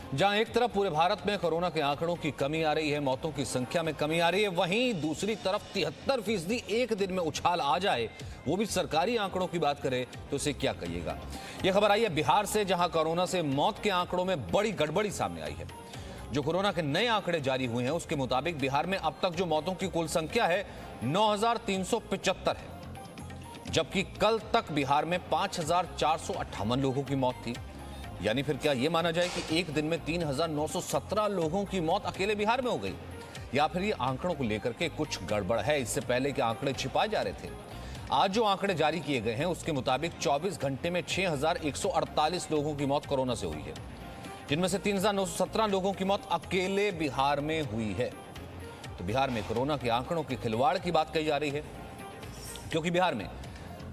जहां एक तरफ पूरे भारत में कोरोना के आंकड़ों की कमी आ रही है, मौतों की संख्या में कमी आ रही है, वहीं दूसरी तरफ 73% एक दिन में उछाल आ जाए, वो भी सरकारी आंकड़ों की बात करें तो इसे क्या कहिएगा। यह खबर आई है बिहार से, जहां कोरोना से मौत के आंकड़ों में बड़ी गड़बड़ी सामने आई है। जो कोरोना के नए आंकड़े जारी हुए हैं उसके मुताबिक बिहार में अब तक जो मौतों की कुल संख्या है 9,375 है, जबकि कल तक बिहार में 5,458 लोगों की मौत थी। यानी फिर क्या यह माना जाए कि एक दिन में 3,917 लोगों की मौत अकेले बिहार में हो गई, या फिर ये आंकड़ों को लेकर के कुछ गड़बड़ है? इससे पहले के आंकड़े छिपाए जा रहे थे। आज जो आंकड़े जारी किए गए हैं उसके मुताबिक 24 घंटे में 6,148 लोगों की मौत कोरोना से हुई है, जिनमें से 3,917 लोगों की मौत अकेले बिहार में हुई है। तो बिहार में कोरोना के आंकड़ों के खिलवाड़ की बात कही जा रही है, क्योंकि बिहार में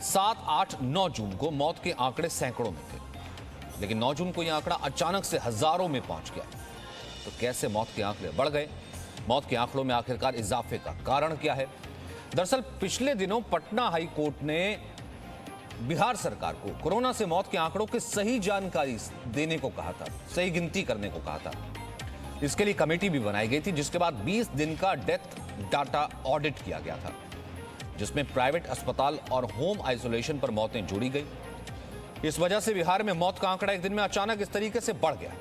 7, 8, 9 जून को मौत के आंकड़े सैकड़ों में थे, लेकिन 9 जून को यह आंकड़ा अचानक से हजारों में पहुंच गया। तो कैसे मौत के आंकड़े बढ़ गए? मौत के आंकड़ों में आखिरकार इजाफे का कारण क्या है? दरअसल पिछले दिनों पटना हाई कोर्ट ने बिहार सरकार को कोरोना से मौत के आंकड़ों की सही जानकारी देने को कहा था, सही गिनती करने को कहा था। इसके लिए कमेटी भी बनाई गई थी, जिसके बाद 20 दिन का डेथ डाटा ऑडिट किया गया था, जिसमें प्राइवेट अस्पताल और होम आइसोलेशन पर मौतें जोड़ी गई। इस वजह से बिहार में मौत का आंकड़ा एक दिन में अचानक इस तरीके से बढ़ गया।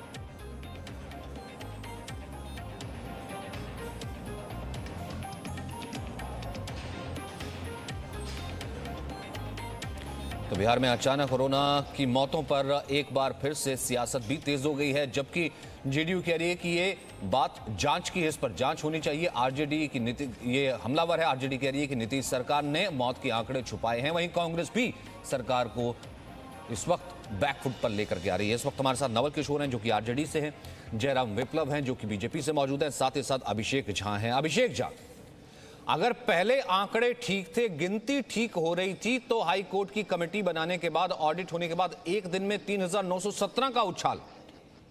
तो बिहार में अचानक कोरोना की मौतों पर एक बार फिर से सियासत भी तेज हो गई है, जबकि जेडीयू कह रही है कि ये बात जांच की है, इस पर जांच होनी चाहिए। आरजेडी की नीति, ये हमलावर है। आरजेडी कह रही है कि नीतीश सरकार ने मौत के आंकड़े छुपाए हैं। वहीं कांग्रेस भी सरकार को इस वक्त बैकफुट पर लेकर के आ रही है। इस वक्त हमारे साथ नवल किशोर हैं, जो कि आरजेडी से हैं, जयराम विप्लव हैं, जो कि बीजेपी से मौजूद हैं, साथ ही साथ अभिषेक झा हैं। अभिषेक झा, अगर पहले आंकड़े ठीक थे, गिनती ठीक हो रही थी, तो हाई कोर्ट की कमेटी बनाने के बाद, ऑडिट होने के बाद एक दिन में 3,917 का उछाल,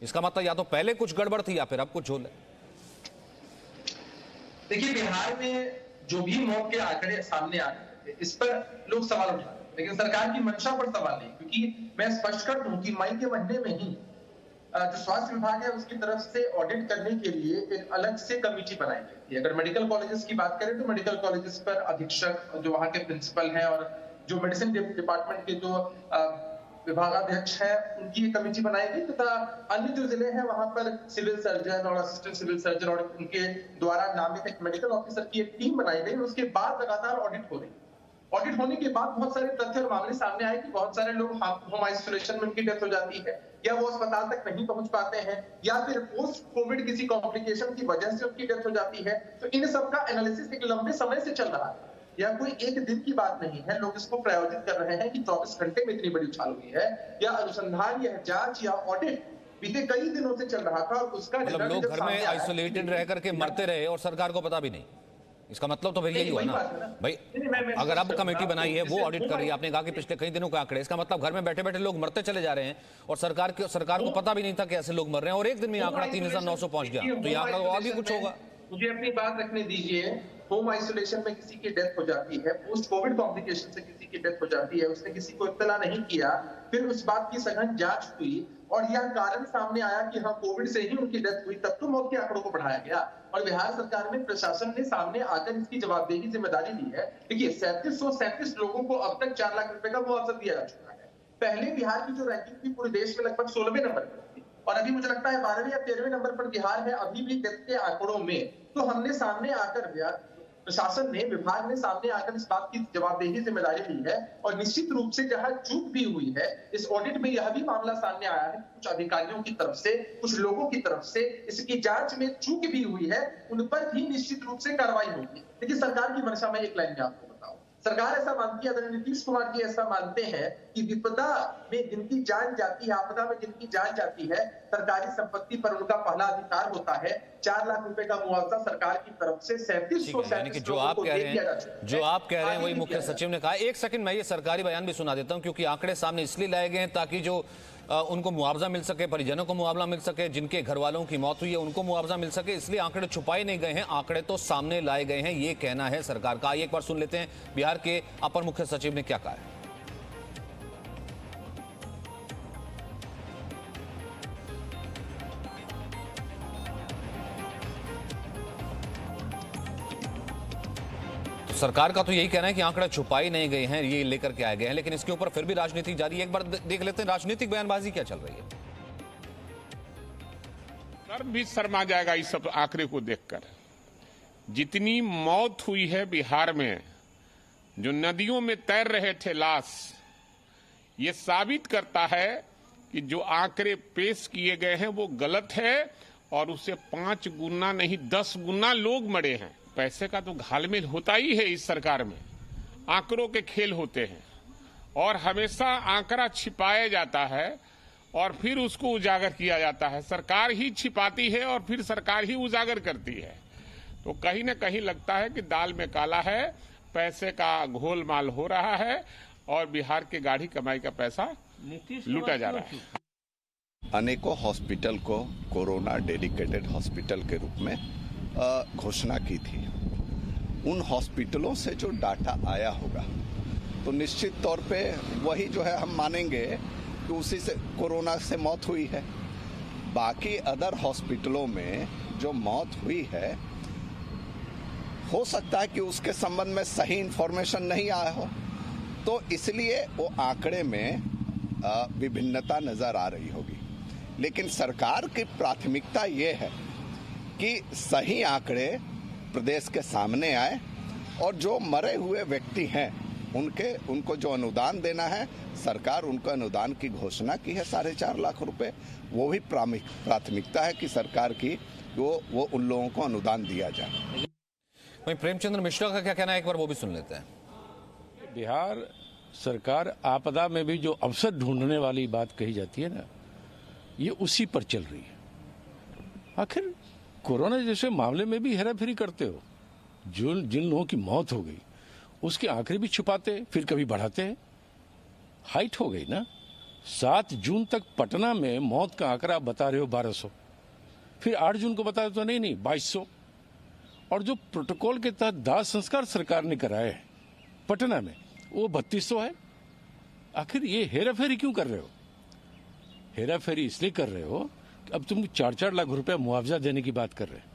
इसका मतलब या तो पहले कुछ गड़बड़ थी या फिर अब कुछ झोल है। देखिए, बिहार में जो भी मौत के आंकड़े सामने आ रहे हैं, इस पर लोग सवाल उठा रहे हैं, लेकिन सरकार की मंशा पर सवाल नहीं, क्योंकि मैं स्पष्ट कर दूं कि मई के महीने में ही जो स्वास्थ्य विभाग है उसकी तरफ से ऑडिट करने के लिए एक अलग से कमेटी बनाई गई थी। अगर मेडिकल कॉलेजेस की बात करें तो मेडिकल कॉलेजेस पर अधीक्षक, जो वहां के प्रिंसिपल हैं, और जो मेडिसिन डिपार्टमेंट के जो विभागाध्यक्ष है, उनकी कमेटी बनाई गई, तथा अन्य जो जिले हैं वहां पर सिविल सर्जन और असिस्टेंट सिविल सर्जन और उनके द्वारा नामित एक मेडिकल ऑफिसर की एक टीम बनाई गई। उसके बाद लगातार ऑडिट हो रही। ऑडिट होने के बाद बहुत सारे तथ्य और मामले सामने आए कि बहुत सारे लोग होम आइसोलेशन में उनकी डेथ हो जाती है, या वो अस्पताल तक नहीं पहुंच पाते हैं, या फिर पोस्ट कोविड किसी कॉम्प्लिकेशन की वजह से उनकी डेथ हो जाती है। तो इन सब का एनालिसिस एक लंबे समय से चल रहा है, या कोई एक दिन की बात नहीं है। लोग इसको प्रायोजित कर रहे हैं कि 24 घंटे में इतनी बड़ी उछाल हुई है, या अनुसंधान या जांच या ऑडिट बीते कई दिनों से चल रहा था, और उसका मतलब लोग घर में आइसोलेटेड रह करके मरते रहे और सरकार को पता भी नहीं। इसका मतलब तो फिर यही हुआ ना भाई। अगर अब कमेटी बनाई है, वो ऑडिट कर रही है, आपने कहा कि पिछले कई दिनों का आंकड़े, इसका मतलब घर में बैठे बैठे लोग मरते चले जा रहे हैं और सरकार को पता भी नहीं था कि ऐसे लोग मर रहे हैं, और एक दिन में आंकड़ा 3,900 पहुंच गया। तो ये आंकड़ा और भी कुछ होगा। मुझे अपनी बात रखने दीजिए। होम आइसोलेशन में किसी की डेथ हो जाती है, पोस्ट कोविड कॉम्प्लिकेशन से किसी की डेथ हो जाती है, उसने किसी को इत्तला नहीं किया, फिर उस बात की सघन जांच हुई और यह कारण सामने आया कि हाँ, कोविड से ही उनकी डेथ हुई, तब तो मौत के आंकड़ों को बढ़ाया गया। और बिहार सरकार में प्रशासन ने सामने आकर इसकी जवाबदेही जिम्मेदारी ली है। देखिए, 3737 लोगों को अब तक 4 लाख रुपए का मुआवजा दिया जा चुका है। पहले बिहार की जो रैंकिंग थी पूरे देश में लगभग 16वें नंबर पर थी, और अभी मुझे लगता है 12वें या 13वें नंबर पर बिहार है अभी भी डेथ के आंकड़ों में। तो हमने सामने आकर प्रशासन ने, विभाग ने सामने आकर इस बात की जवाबदेही जिम्मेदारी ली है, और निश्चित रूप से जहां चूक भी हुई है, इस ऑडिट में यह भी मामला सामने आया है, कुछ अधिकारियों की तरफ से, कुछ लोगों की तरफ से इसकी जांच में चूक भी हुई है, उन पर भी निश्चित रूप से कार्रवाई होगी। लेकिन सरकार की मंशा में एक लाइन में आपको बताऊं, सरकार ऐसा मानती है, आदरणीय नीतीश कुमार जी ऐसा मानते हैं कि विपदा में जिनकी जान जाती है, आपदा में जिनकी जान जाती है, सरकारी संपत्ति पर उनका पहला अधिकार होता है। 4 लाख रुपए का मुआवजा सरकार की तरफ से 3737 जो आप कह रहे हैं वही मुख्य सचिव ने कहा। एक सेकंड, मैं ये सरकारी बयान भी सुना देता हूं, क्योंकि आंकड़े सामने इसलिए लाए गए हैं ताकि जो उनको मुआवजा मिल सके, परिजनों को मुआवजा मिल सके, जिनके घर वालों की मौत हुई है उनको मुआवजा मिल सके, इसलिए आंकड़े छुपाए नहीं गए हैं, आंकड़े तो सामने लाए गए हैं, ये कहना है सरकार का। एक बार सुन लेते हैं बिहार के अपर मुख्य सचिव ने क्या कहा है। सरकार का तो यही कहना है कि आंकड़े छुपाए नहीं गए हैं, ये लेकर के आए गए हैं, लेकिन इसके ऊपर फिर भी राजनीति जारी है। एक बार देख लेते हैं राजनीतिक बयानबाजी क्या चल रही है। सर भी शर्मा जाएगा इस सब आंकड़े को देखकर। जितनी मौत हुई है बिहार में, जो नदियों में तैर रहे थे लाश, ये साबित करता है कि जो आंकड़े पेश किए गए हैं वो गलत है और उससे 5 गुना नहीं 10 गुना लोग मरे हैं। पैसे का तो घालमेल होता ही है इस सरकार में, आंकड़ों के खेल होते हैं और हमेशा आंकड़ा छिपाया जाता है और फिर उसको उजागर किया जाता है। सरकार ही छिपाती है और फिर सरकार ही उजागर करती है। तो कहीं न कहीं लगता है कि दाल में काला है, पैसे का घोलमाल हो रहा है और बिहार के गाढ़ी कमाई का पैसा लूटा जा रहा है। अनेकों हॉस्पिटल को कोरोना डेडिकेटेड हॉस्पिटल के रूप में घोषणा की थी। उन हॉस्पिटलों से जो डाटा आया होगा तो निश्चित तौर पे वही जो है हम मानेंगे कि उसी से कोरोना से मौत हुई है। बाकी अदर हॉस्पिटलों में जो मौत हुई है, हो सकता है कि उसके संबंध में सही इंफॉर्मेशन नहीं आया हो, तो इसलिए वो आंकड़े में विभिन्नता नजर आ रही होगी। लेकिन सरकार की प्राथमिकता ये है कि सही आंकड़े प्रदेश के सामने आए और जो मरे हुए व्यक्ति हैं उनको जो अनुदान देना है, सरकार उनको अनुदान की घोषणा की है 4.5 लाख रुपए। वो भी प्राथमिकता है कि सरकार की वो उन लोगों को अनुदान दिया जाए। वहीं प्रेमचंद्र मिश्रा का क्या कहना है, एक बार वो भी सुन लेते हैं। बिहार सरकार आपदा में भी जो अवसर ढूंढने वाली बात कही जाती है ना, ये उसी पर चल रही है। आखिर कोरोना जैसे मामले में भी हेराफेरी करते हो। जिन लोगों की मौत हो गई उसके आंकड़े भी छुपाते, फिर कभी बढ़ाते हैं। हाइट हो गई ना। 7 जून तक पटना में मौत का आंकड़ा बता रहे हो 1200, फिर 8 जून को बता रहे तो नहीं 2200। और जो प्रोटोकॉल के तहत दाह संस्कार सरकार ने कराए हैं पटना में, वो 3200 है। आखिर ये हेराफेरी क्यों कर रहे हो? हेराफेरी इसलिए कर रहे हो कि अब तुम 4-4 लाख रुपया मुआवजा देने की बात कर रहे हैं,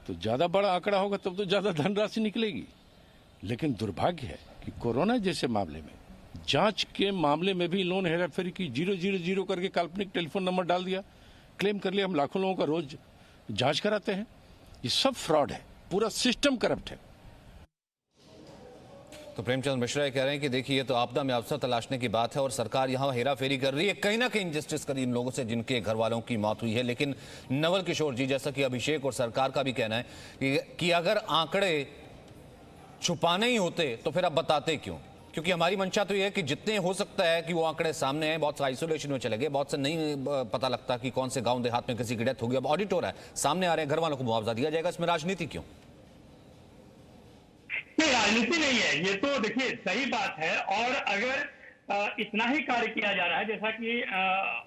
तो ज्यादा बड़ा आंकड़ा होगा तब तो ज्यादा धनराशि निकलेगी। लेकिन दुर्भाग्य है कि कोरोना जैसे मामले में, जांच के मामले में भी लोन हेराफेरी की 000 करके काल्पनिक टेलीफोन नंबर डाल दिया, क्लेम कर लिया। हम लाखों लोगों का रोज जांच कराते हैं। ये सब फ्रॉड है, पूरा सिस्टम करप्ट है। तो प्रेमचंद मिश्रा ये कह रहे हैं कि देखिए, ये तो आपदा में अवसर तलाशने की बात है और सरकार यहाँ हेराफेरी कर रही है, कहीं ना कहीं इंजस्टिस करी इन लोगों से जिनके घर वालों की मौत हुई है। लेकिन नवल किशोर जी, जैसा कि अभिषेक और सरकार का भी कहना है कि अगर आंकड़े छुपाने ही होते तो फिर अब बताते क्यों? क्योंकि हमारी मंशा तो ये है कि जितने हो सकता है कि वो आंकड़े सामने हैं। बहुत से आइसोलेशन में चले गए, बहुत से नहीं पता लगता कि कौन से गांव देहात में किसी की डेथ होगी। अब ऑडिट हो रहा है, सामने आ रहे हैं, घर वालों को मुआवजा दिया जाएगा। इसमें राजनीति क्यों? नहीं, राजनीति नहीं है ये तो। देखिए, सही बात है। और अगर इतना ही कार्य किया जा रहा है, जैसा कि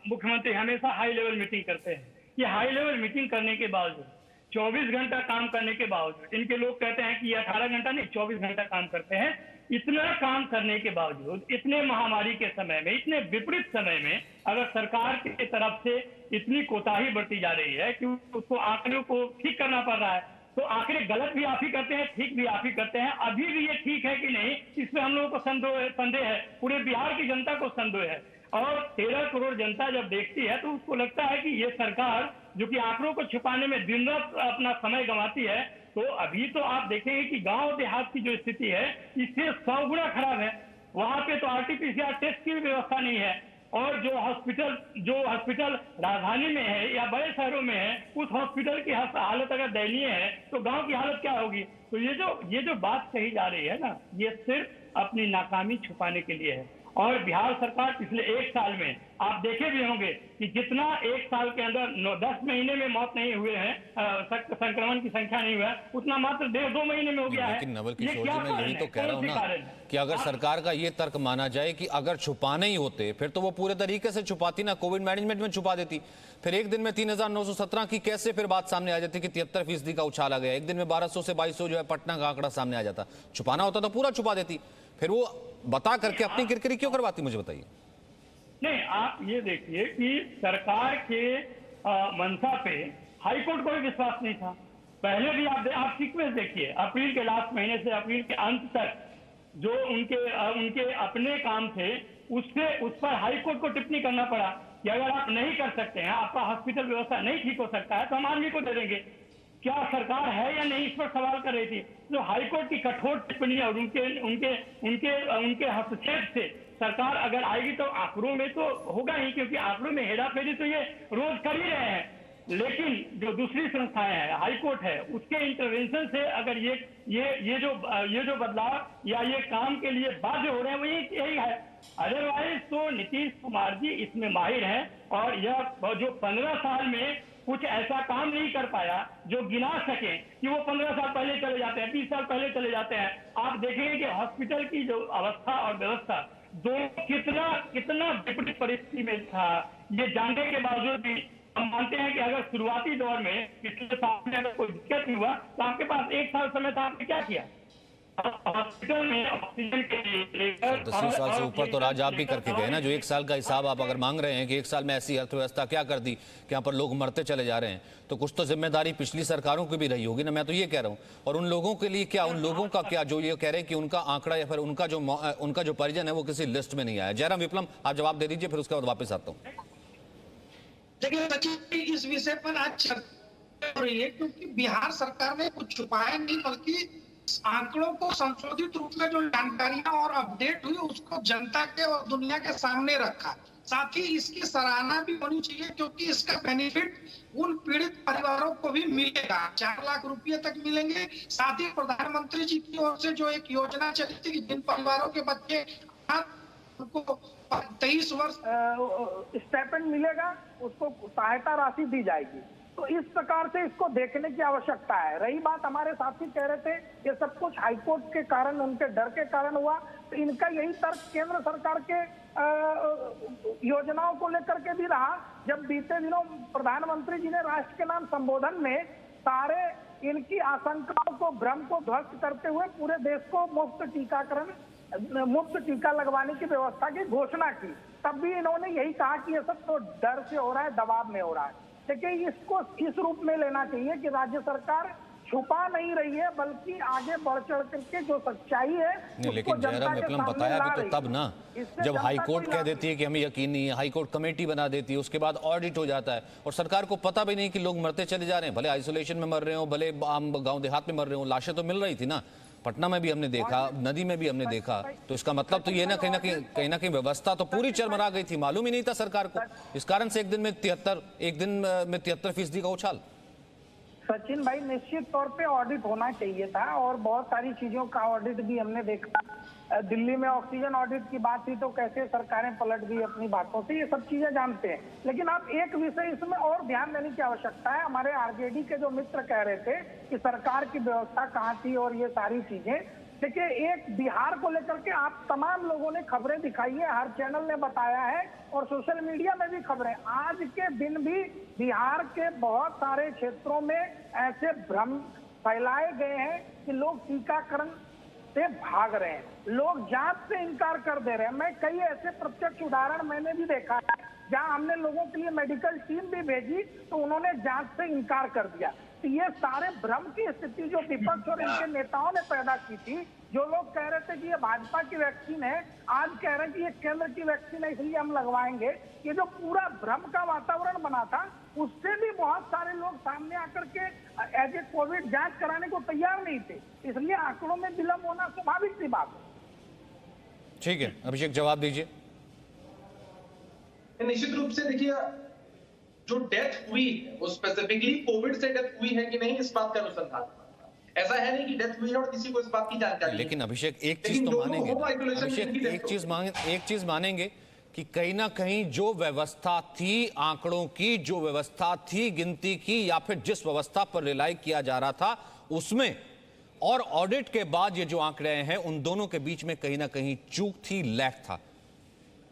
मुख्यमंत्री हमेशा हाई लेवल मीटिंग करते हैं, कि हाई लेवल मीटिंग करने के बावजूद, 24 घंटा काम करने के बावजूद, इनके लोग कहते हैं कि 18 घंटा नहीं 24 घंटा काम करते हैं। इतना काम करने के बावजूद, इतने महामारी के समय में, इतने विपरीत समय में, अगर सरकार की तरफ से इतनी कोताही बरती जा रही है कि उसको आंकड़ों को ठीक करना पड़ रहा है, तो आंकड़े गलत भी आप ही करते हैं, ठीक भी आप ही करते हैं। अभी भी ये ठीक है कि नहीं, इसमें हम लोगों को संदेह है, पूरे बिहार की जनता को संदेह है। और 13 करोड़ जनता जब देखती है तो उसको लगता है कि ये सरकार जो कि आंकड़ों को छुपाने में दिन रात अपना समय गंवाती है। तो अभी तो आप देखेंगे कि गांव देहात की जो स्थिति है इससे 100 गुना खराब है। वहां पे तो RT-PCR टेस्ट की भी व्यवस्था नहीं है। और जो हॉस्पिटल राजधानी में है या बड़े शहरों में है, उस हॉस्पिटल की हालत अगर दयनीय है तो गांव की हालत क्या होगी? तो ये जो बात कही जा रही है ना, ये सिर्फ अपनी नाकामी छुपाने के लिए है। और बिहार सरकार पिछले 1 साल में आप देखे भी होंगे कि जितना 1 साल के अंदर 10 महीने में मौत नहीं हुए हैं, संक्रमण की संख्या नहीं हुआ है, उतना मात्र 1.5-2 महीने में हो गया है। लेकिन नवल किशोर जी, मैं यही तो कह रहा हूँ ना कि अगर सरकार का ये तर्क माना जाए कि अगर छुपाने ही होते फिर तो वो पूरे तरीके से छुपाती ना, कोविड मैनेजमेंट में छुपा देती। फिर एक दिन में 3,917 की कैसे फिर बात सामने आ जाती कि 73% का उछाला गया। एक दिन में 1200 से 2200 जो है पटना का आंकड़ा सामने आ जाता। छुपाना होता तो पूरा छुपा देती, फिर वो बता करके अपनी किरकिरी क्यों करवाती, मुझे बताइए। नहीं, आप ये देखिए कि सरकार के मंशा पे हाईकोर्ट को भी विश्वास नहीं था। पहले भी आप सीक्वेंस देखिए, अप्रैल के लास्ट महीने से अप्रैल के अंत तक जो उनके अपने काम थे उस पर हाई कोर्ट को टिप्पणी करना पड़ा कि अगर आप नहीं कर सकते हैं, आपका हॉस्पिटल व्यवस्था नहीं ठीक हो सकता है, तो हम आदमी को दे देंगे। क्या सरकार है या नहीं, इस पर सवाल कर रही थी। तो हाईकोर्ट की कठोर टिप्पणी और उनके हस्तक्षेप से सरकार अगर आएगी तो आंकड़ों में तो होगा ही, क्योंकि आंकड़ों में हेराफेरी तो ये रोज कर ही रहे हैं। लेकिन जो दूसरी संस्थाएं हैं, हाईकोर्ट है, उसके इंटरवेंशन से अगर ये जो बदलाव या ये काम के लिए बाध्य हो रहे हैं, वही यही है। अदरवाइज तो नीतीश कुमार जी इसमें माहिर हैं, और यह जो 15 साल में कुछ ऐसा काम नहीं कर पाया जो गिना सके कि वो 15 साल पहले चले जाते हैं, 20 साल पहले चले जाते हैं। आप देखेंगे कि हॉस्पिटल की जो अवस्था और व्यवस्था दोनों कितना विपरीत परिस्थिति में था। ये जानने के बावजूद भी हम मानते हैं कि अगर शुरुआती दौर में पिछले साल में अगर कोई दिक्कत नहीं हुआ तो आपके पास 1 साल समय था, आपने क्या किया? हॉस्पिटल में ऑक्सीजन के लिए 10 साल से ऊपर तो राज आप भी करके गए ना। जो 1 साल का हिसाब आप अगर मांग रहे हैं कि 1 साल में ऐसी अर्थव्यवस्था क्या कर दी कि यहाँ पर लोग मरते चले जा रहे हैं, तो कुछ तो जिम्मेदारी पिछली सरकारों की भी रही होगी ना। मैं तो ये कह रहा हूँ। और उन लोगों के लिए क्या, उन लोगों का क्या जो ये कह रहे हैं कि उनका आंकड़ा या फिर उनका जो परिजन है वो किसी लिस्ट में नहीं आया। जयराम विप्लव, आप जवाब दे दीजिए, फिर उसके बाद वापस आता हूँ। देखिए सचिन, इस विषय पर आज चर्चा हो रही है क्योंकि बिहार सरकार ने कुछ छुपाया नहीं, बल्कि आंकड़ों को संशोधित रूप में जो जानकारियां और अपडेट हुई उसको जनता के और दुनिया के सामने रखा। साथ ही इसकी सराहना भी होनी चाहिए क्योंकि इसका बेनिफिट उन पीड़ित परिवारों को भी मिलेगा। 4 लाख रुपए तक मिलेंगे। साथ ही प्रधानमंत्री जी की ओर से जो एक योजना चली थी कि जिन परिवारों के बच्चे उनको 23 वर्ष स्टाइपेंड मिलेगा, उसको सहायता राशि दी जाएगी। तो इस प्रकार से इसको देखने की आवश्यकता है। रही बात, हमारे साथी कह रहे थे ये सब कुछ हाईकोर्ट के कारण, उनके डर के कारण हुआ, तो इनका यही तर्क केंद्र सरकार के योजनाओं को लेकर के भी रहा। जब बीते दिनों प्रधानमंत्री जी ने राष्ट्र के नाम संबोधन में सारे इनकी आशंकाओं को, भ्रम को ध्वस्त करते हुए पूरे देश को मुफ्त टीका लगवाने की व्यवस्था की घोषणा की, तब भी इन्होंने यही कहा कि ये सब तो डर से हो रहा है, दबाव में हो रहा है। देखिए, इसको इस रूप में लेना चाहिए कि राज्य सरकार छुपा नहीं रही है, बल्कि आगे बढ़ चढ़ करके जो सच्चाई है नहीं, लेकिन जयराम विप्लव बताया भी तो तब ना, जब हाईकोर्ट कह देती है कि हमें यकीन नहीं है, हाईकोर्ट कमेटी बना देती है, उसके बाद ऑडिट हो जाता है और सरकार को पता भी नहीं कि लोग मरते चले जा रहे हैं, भले आइसोलेशन में मर रहे हो, भले आम गांव देहात में मर रहे हो, लाशें तो मिल रही थी ना। पटना में भी हमने देखा, नदी में भी हमने देखा। तो इसका मतलब तो ये ना कहीं ना कहीं व्यवस्था तो पूरी चरमरा गई थी, मालूम ही नहीं था सरकार को। इस कारण से एक दिन में 73% का उछाल। सचिन भाई, निश्चित तौर पे ऑडिट होना चाहिए था और बहुत सारी चीजों का ऑडिट भी हमने देखा। दिल्ली में ऑक्सीजन ऑडिट की बात थी तो कैसे सरकारें पलट गई अपनी बातों से, ये सब चीजें जानते हैं। लेकिन आप एक विषय इसमें और ध्यान देने की आवश्यकता है। हमारे आरजेडी के जो मित्र कह रहे थे कि सरकार की व्यवस्था कहाँ थी और ये सारी चीजें। देखिए, एक बिहार को लेकर के आप तमाम लोगों ने खबरें दिखाई है, हर चैनल ने बताया है और सोशल मीडिया में भी खबरें। आज के दिन भी बिहार के बहुत सारे क्षेत्रों में ऐसे भ्रम फैलाए गए हैं कि लोग टीकाकरण से भाग रहे हैं, लोग जांच से इनकार कर दे रहे हैं। मैं कई ऐसे प्रत्यक्ष उदाहरण मैंने भी देखा है जहां हमने लोगों के लिए मेडिकल टीम भी भेजी तो उन्होंने जांच से इनकार कर दिया। तो ये सारे भ्रम की स्थिति जो विपक्ष और इनके नेताओं ने पैदा की थी, जो लोग कह रहे थे कि ये भाजपा की वैक्सीन है, आज कह रहे हैं कि ये केंद्र की वैक्सीन है इसलिए हम लगवाएंगे। ये जो पूरा भ्रम का वातावरण बना था, उससे भी बहुत सारे लोग सामने आकर के एज ए कोविड जांच कराने को तैयार नहीं थे, इसलिए आंकड़ों में विलंब होना स्वाभाविक सी बात है। ठीक है, अभिषेक जवाब दीजिए। निश्चित रूप से देखिए, जो डेथ हुई है वो स्पेसिफिकली कोविड से डेथ हुई है कि नहीं, इस बात का अनुसंधान। ऐसा है नहीं कि डेथ हुई है और किसी को इस बात की जानकारी। लेकिन अभिषेक एक चीज तो मानेंगे, अभिषेक एक चीज मानेंगे कि कहीं ना कहीं जो व्यवस्था थी, आंकड़ों की जो व्यवस्था थी, गिनती की, या फिर जिस व्यवस्था पर रिलाई किया जा रहा था उसमें और ऑडिट के बाद ये जो आंकड़े हैं, उन दोनों के बीच में कहीं ना कहीं चूक थी, लैग था।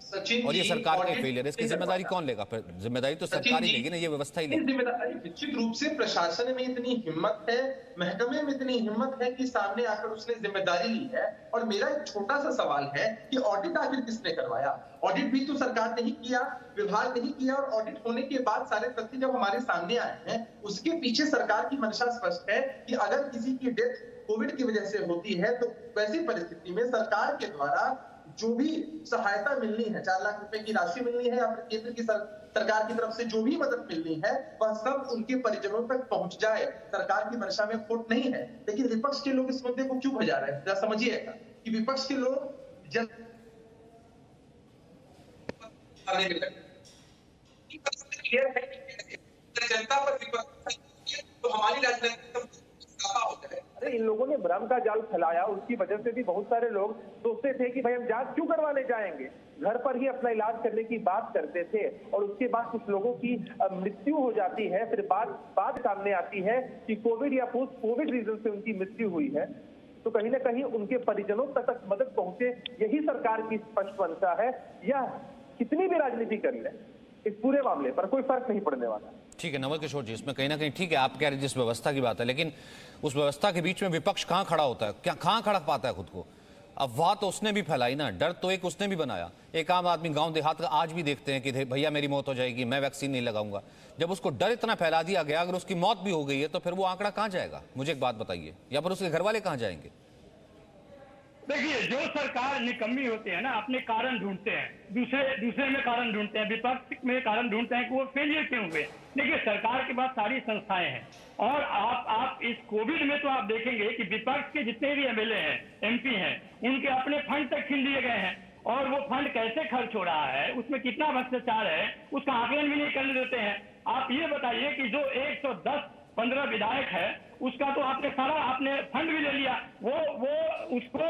सचिन और ये जी, सरकार का ऑडिट फेलियर है, इसकी नहीं जिम्मेदारी करवा कौन लेगा? फिर जिम्मेदारी तो सचिन सरकार ही जी, लेगी ना, ये व्यवस्था ही लेगी। जिम्मेदारी निश्चित रूप से प्रशासन में इतनी हिम्मत है, महकमे में इतनी हिम्मत है कि सामने आकर उसने जिम्मेदारी ली है। और मेरा एक छोटा सा सवाल है कि ऑडिट आखिर किसने करवाया? ऑडिट भी तो सरकार ने ही किया, विभाग ने ही किया। और ऑडिट होने के बाद सारे तथ्य जब हमारे सामने आए हैं, उसके पीछे सरकार की मंशा स्पष्ट है कि अगर किसी की डेथ कोविड की वजह से होती है तो वैसी परिस्थिति में सरकार के द्वारा जो भी सहायता मिलनी है, 4 लाख रुपए की राशि मिलनी है या फिर केंद्र की सरकार की तरफ से जो भी मदद मिलनी है, वह सब उनके परिजनों तक पहुंच जाए। सरकार की मंशा में खोट नहीं है। लेकिन विपक्ष के लोग इस मुद्दे को क्यों भजा रहे हैं? जरा समझिएगा कि विपक्ष के लोग जनता पर विपक्ष तो हमारी राजनीति होता है। अरे इन लोगों ने भ्रम का जाल फैलाया, उसकी वजह से भी बहुत सारे लोग सोचते थे कि भाई हम जांच क्यों करवाने जाएंगे, घर पर ही अपना इलाज करने की बात करते थे। और उसके बाद कुछ लोगों की मृत्यु हो जाती है, फिर बात सामने आती है कि कोविड या पोस्ट कोविड रीजन से उनकी मृत्यु हुई है। तो कहीं ना कहीं उनके परिजनों तक मदद पहुंचे, यही सरकार की स्पष्ट मंशा है। यह कितनी भी राजनीति कर ले, इस पूरे मामले पर कोई फर्क नहीं पड़ने वाला। ठीक है नवल किशोर जी, इसमें कहीं ना कहीं ठीक है, आप कह रहे हैं जिस व्यवस्था की बात है, लेकिन उस व्यवस्था के बीच में विपक्ष कहां खड़ा होता है? क्या कहां खड़ा पाता है खुद को? अफवाह तो उसने भी फैलाई ना, डर तो एक उसने भी बनाया। एक आम आदमी गांव देहात का आज भी देखते हैं कि भैया मेरी मौत हो जाएगी, मैं वैक्सीन नहीं लगाऊंगा। जब उसको डर इतना फैला दिया गया, अगर उसकी मौत भी हो गई है तो फिर वो आंकड़ा कहां जाएगा? मुझे एक बात बताइए, या फिर उसके घर वाले कहां जाएंगे? देखिए, जो सरकार निकम्मी होती है ना, अपने कारण ढूंढते हैं, दूसरे में कारण ढूंढते हैं, विपक्ष में कारण ढूंढते हैं कि वो फेलियर क्यों हुए। देखिए, सरकार के पास सारी संस्थाएं हैं और आप इस कोविड में तो आप देखेंगे कि विपक्ष के जितने भी एमएलए हैं, एमपी हैं, उनके अपने फंड तक छीन लिए गए हैं। और वो फंड कैसे खर्च हो रहा है, उसमें कितना भ्रष्टाचार है, उसका आकलन भी नहीं करने देते हैं। आप ये बताइए कि जो 110-15 विधायक है, उसका तो आपने फंड भी ले लिया। वो उसको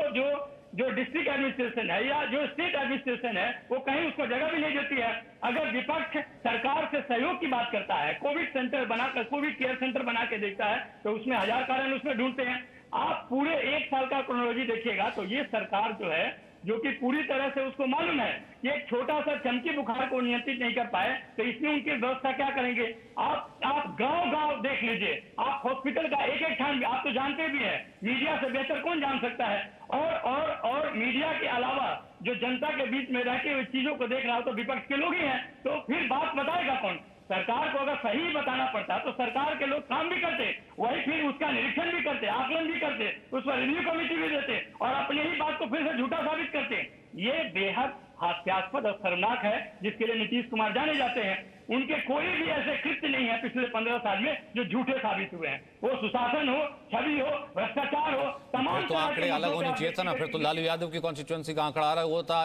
जो डिस्ट्रिक्ट एडमिनिस्ट्रेशन है या जो स्टेट एडमिनिस्ट्रेशन है, वो कहीं उसको जगह भी नहीं देती है। अगर विपक्ष सरकार से सहयोग की बात करता है, कोविड सेंटर बनाकर, कोविड केयर सेंटर बना के देखता है, तो उसमें हजार कारण उसमें ढूंढते हैं। आप पूरे 1 साल का क्रोनोलॉजी देखिएगा तो ये सरकार जो है, जो कि पूरी तरह से उसको मालूम है कि एक छोटा सा चमकी बुखार को नियंत्रित नहीं कर पाए, तो इसमें उनकी व्यवस्था क्या करेंगे? आप गांव देख लीजिए, आप हॉस्पिटल का एक ठान, आप तो जानते भी हैं, मीडिया से बेहतर कौन जान सकता है। और मीडिया के अलावा जो जनता के बीच में रहते हुए चीजों को देख रहा हो तो विपक्ष के लोग ही हैं। तो फिर बात बताएगा कौन? सरकार को अगर सही बताना पड़ता तो सरकार के लोग काम भी करते, वही फिर उसका निरीक्षण भी करते, आकलन भी करते, उस पर रिव्यू कमेटी भी देते और अपनी ही बात को फिर से झूठा साबित करते। ये बेहद हास्यास्पद और शर्मनाक है, जिसके लिए नीतीश कुमार जाने जाते हैं। उनके कोई भी ऐसे कृत्य नहीं है पिछले 15 साल में जो झूठे साबित हुए हैं। वो सुशासन हो, छवि हो, भ्रष्टाचार हो, तमाम तो आंकड़े अलग होने चाहिए था ना। फिर तो लालू यादव की कॉन्स्टिट्यूएंसी का आंकड़ा अलग होता,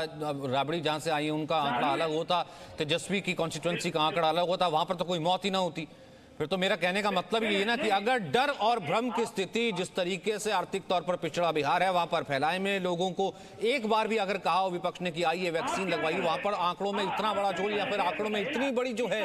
राबड़ी जहां से आई उनका आंकड़ा अलग होता, तेजस्वी की कॉन्स्टिट्यूएंसी का आंकड़ा अलग होता, वहां पर तो कोई मौत ही ना होती। फिर तो मेरा कहने का मतलब ये है ना कि अगर डर और भ्रम की स्थिति जिस तरीके से आर्थिक तौर पर पिछड़ा बिहार है वहां पर फैलाए में लोगों को एक बार भी अगर कहा हो विपक्ष ने कि आइए वैक्सीन लगवाइए, वहां पर आंकड़ों में इतना बड़ा जोड़ या फिर आंकड़ों में इतनी बड़ी जो है,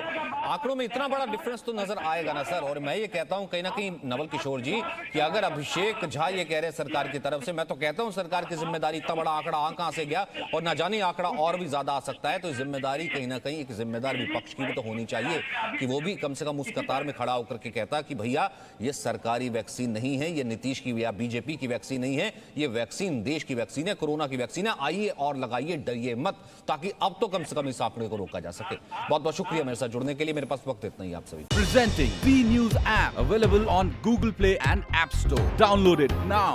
आंकड़ों में इतना बड़ा डिफरेंस तो नजर आएगा ना सर। और मैं ये कहता हूं कहीं ना कहीं नवल किशोर जी कि अगर अभिषेक झा ये कह रहे सरकार की तरफ से, मैं तो कहता हूं सरकार की जिम्मेदारी, इतना बड़ा आंकड़ा कहां से गया और ना जाने आंकड़ा और भी ज्यादा आ सकता है, तो जिम्मेदारी कहीं ना कहीं एक जिम्मेदार विपक्ष की भी तो होनी चाहिए कि वो भी कम से कम उस कतार में खड़ा होकर के कहता कि भैया ये सरकारी वैक्सीन नहीं है, ये नीतीश की या बीजेपी की वैक्सीन नहीं है, ये वैक्सीन देश की वैक्सीन है, कोरोना की वैक्सीन है, आइए और लगाइए, डरिए मत, ताकि अब तो कम से कम इस आंकड़े को रोका जा सके। बहुत बहुत शुक्रिया मेरे साथ जुड़ने के लिए, मेरे पास वक्त इतना ही। आप सभी Presenting B News app available on Google Play and App Store. Download it now.